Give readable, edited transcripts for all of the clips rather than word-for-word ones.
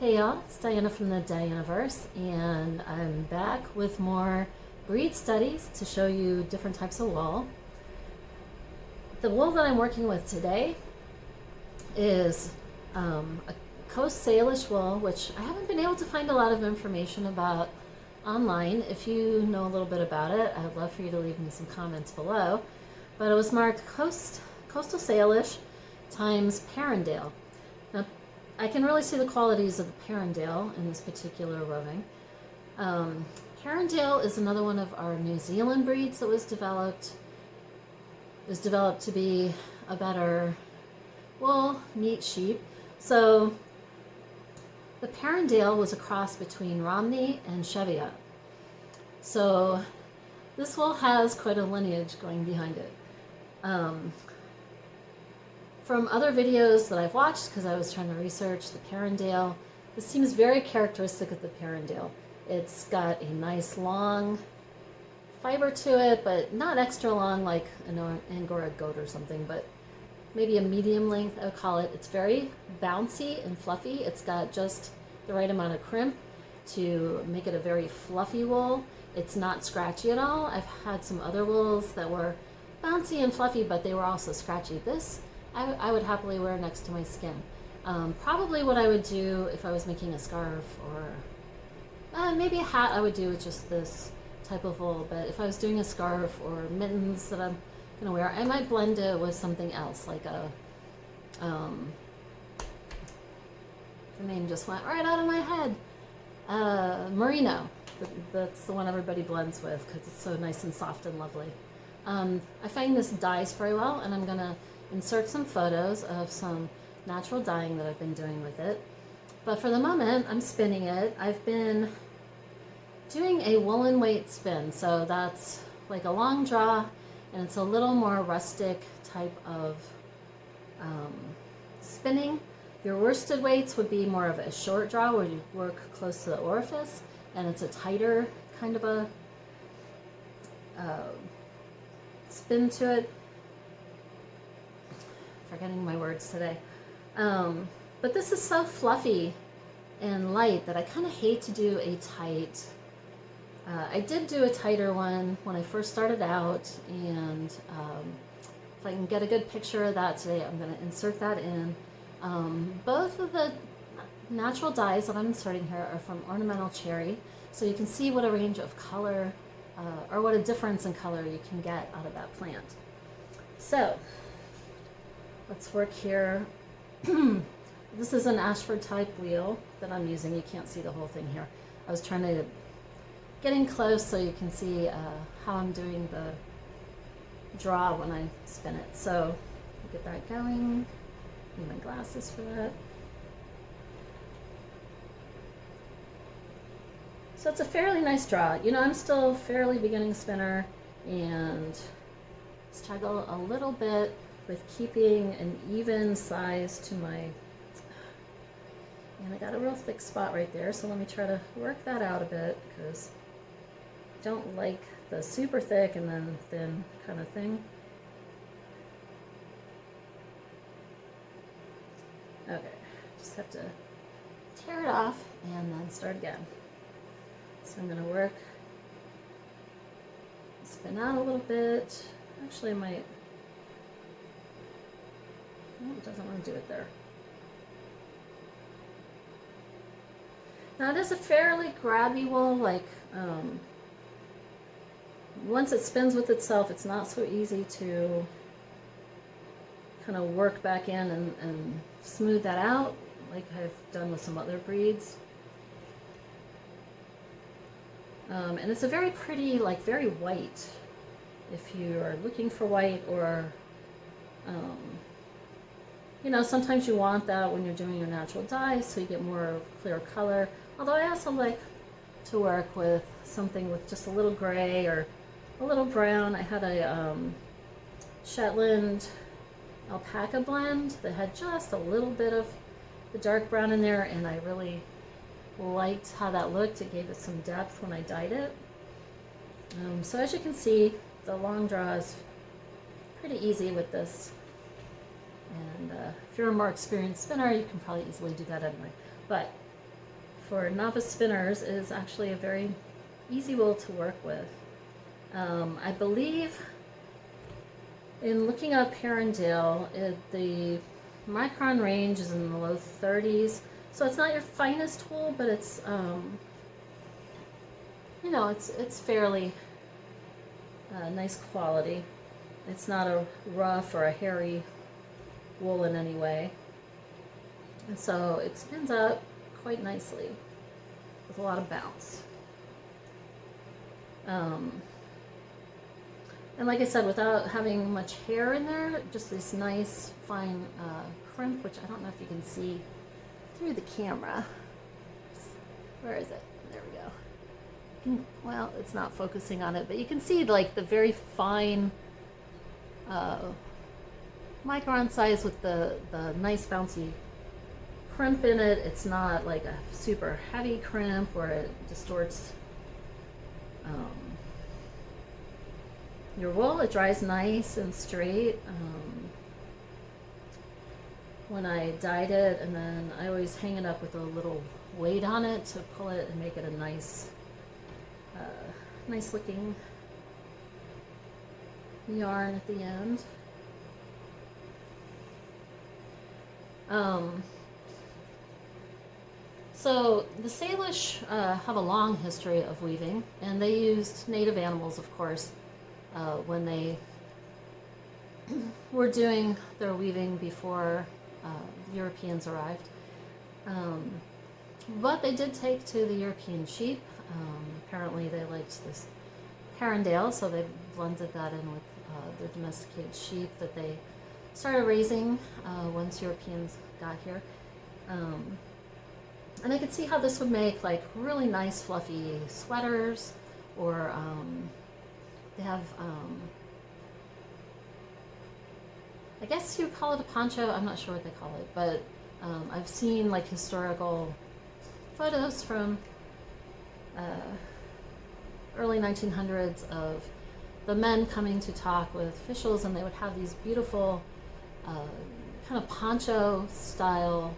Hey y'all, it's Diana from the Dianaverse, and I'm back with more breed studies to show you different types of wool. The wool that I'm working with today is a Coastal Salish wool, which I haven't been able to find a lot of information about online. If you know a little bit about it, I'd love for you to leave me some comments below. But it was marked Coastal Salish times Perendale. Now, I can really see the qualities of the Perendale in this particular roving. Perendale is another one of our New Zealand breeds that was developed to be a better wool meat sheep. So the Perendale was a cross between Romney and Cheviot. So this wool has quite a lineage going behind it. From other videos that I've watched, because I was trying to research the Perendale, this seems very characteristic of the Perendale. It's got a nice long fiber to it, but not extra long like an Angora goat or something, but maybe a medium length, I would call it. It's very bouncy and fluffy. It's got just the right amount of crimp to make it a very fluffy wool. It's not scratchy at all. I've had some other wools that were bouncy and fluffy, but they were also scratchy. This I would happily wear next to my skin. Probably what I would do if I was making a scarf or maybe a hat I would do with just this type of wool, but if I was doing a scarf or mittens that I'm gonna wear, I might blend it with something else, like a, the name just went right out of my head, merino. That's the one everybody blends with because it's so nice and soft and lovely. I find this dyes very well, and I'm gonna insert some photos of some natural dyeing that I've been doing with it. But for the moment, I'm spinning it. I've been doing a woolen weight spin, so that's like a long draw, and it's a little more rustic type of spinning. Your worsted weights would be more of a short draw where you work close to the orifice, and it's a tighter kind of a spin to it. Forgetting my words today. But this is so fluffy and light that I kind of hate to do a tight. I did do a tighter one when I first started out, and if I can get a good picture of that today, I'm going to insert that in. Both of the natural dyes that I'm inserting here are from Ornamental Cherry, so you can see what a range of color or what a difference in color you can get out of that plant. So let's work here. This is an Ashford type wheel that I'm using. You can't see the whole thing here. I was trying to get in close so you can see how I'm doing the draw when I spin it. So get that going. Need my glasses for that. So it's a fairly nice draw. You know, I'm still a fairly beginning spinner and struggle a little bit with keeping an even size to my, and I got a real thick spot right there, so let me try to work that out a bit, because I don't like the super thick and then thin kind of thing. Okay, just have to tear it off and then start again. So I'm going to work, spin out a little bit. Actually, I might, oh, it doesn't want to do it there. Now it is a fairly grabby wool, like once it spins with itself, it's not so easy to kind of work back in and smooth that out like I've done with some other breeds. And it's a very pretty, like very white, if you are looking for white, or you know, sometimes you want that when you're doing your natural dye so you get more clear color. Although I also like to work with something with just a little gray or a little brown. I had a Shetland alpaca blend that had just a little bit of the dark brown in there, and I really liked how that looked. It gave it some depth when I dyed it. So as you can see, the long draw is pretty easy with this. And if you're a more experienced spinner, you can probably easily do that anyway. But for novice spinners is actually a very easy wool to work with. I believe in looking up Perendale, the micron range is in the low 30s, so it's not your finest wool, but it's you know, it's fairly nice quality. It's not a rough or a hairy wool in any way, and so it spins up quite nicely with a lot of bounce. And like I said, without having much hair in there, just this nice fine crimp, which I don't know if you can see through the camera. Where is it? There we go. Well, it's not focusing on it, but you can see like the very fine micron size with the nice bouncy crimp in it. It's not like a super heavy crimp where it distorts your wool. It dries nice and straight. When I dyed it, and then I always hang it up with a little weight on it to pull it and make it a nice nice looking yarn at the end. So the Salish have a long history of weaving, and they used native animals, of course, when they were doing their weaving before Europeans arrived. But they did take to the European sheep. Apparently they liked this Perendale, so they blended that in with their domesticated sheep that they started raising once Europeans got here. And I could see how this would make like really nice fluffy sweaters, or they have, I guess you call it a poncho, I'm not sure what they call it, but I've seen like historical photos from early 1900s of the men coming to talk with officials, and they would have these beautiful kind of poncho style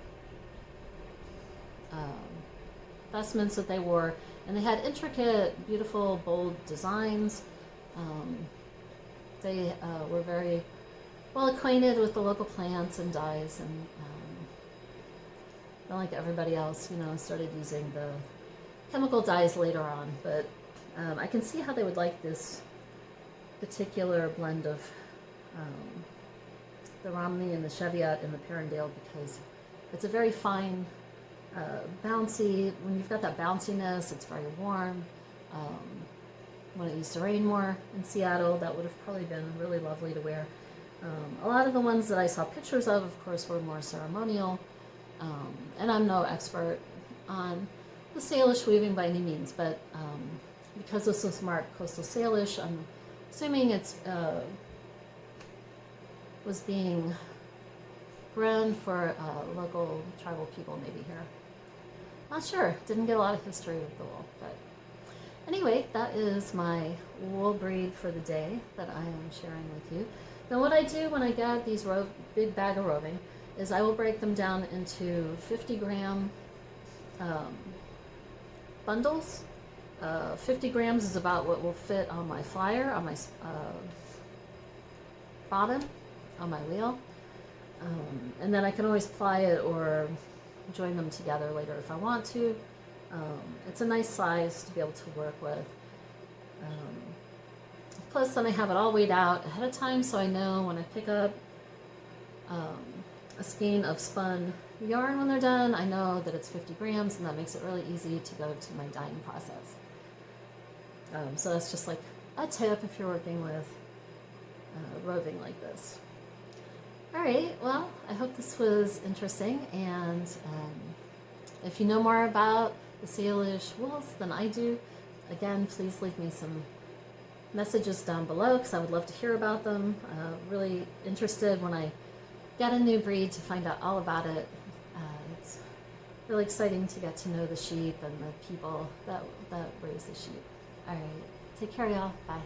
vestments that they wore, and they had intricate, beautiful, bold designs. They were very well acquainted with the local plants and dyes, and not like everybody else, you know, started using the chemical dyes later on. But I can see how they would like this particular blend of the Romney and the Cheviot and the Perendale, because it's a very fine, bouncy. When you've got that bounciness, it's very warm. When it used to rain more in Seattle, that would have probably been really lovely to wear. A lot of the ones that I saw pictures of course, were more ceremonial. And I'm no expert on the Salish weaving by any means, but because this was marked Coastal Salish, I'm assuming it's was being grown for local tribal people maybe here. Not sure. Didn't get a lot of history with the wool, but anyway, that is my wool breed for the day that I am sharing with you. Now what I do when I get these big bag of roving is I will break them down into 50-gram bundles. 50 grams is about what will fit on my flyer, on my bobbin, on my wheel. And then I can always ply it or join them together later if I want to. It's a nice size to be able to work with. Plus then I have it all weighed out ahead of time, so I know when I pick up a skein of spun yarn when they're done, I know that it's 50 grams, and that makes it really easy to go to my dyeing process. So that's just like a tip if you're working with roving like this. Alright, well, I hope this was interesting, and if you know more about the Salish wools than I do, again, please leave me some messages down below, because I would love to hear about them. Really interested when I get a new breed to find out all about it. It's really exciting to get to know the sheep and the people that raise the sheep. Alright, take care, y'all. Bye.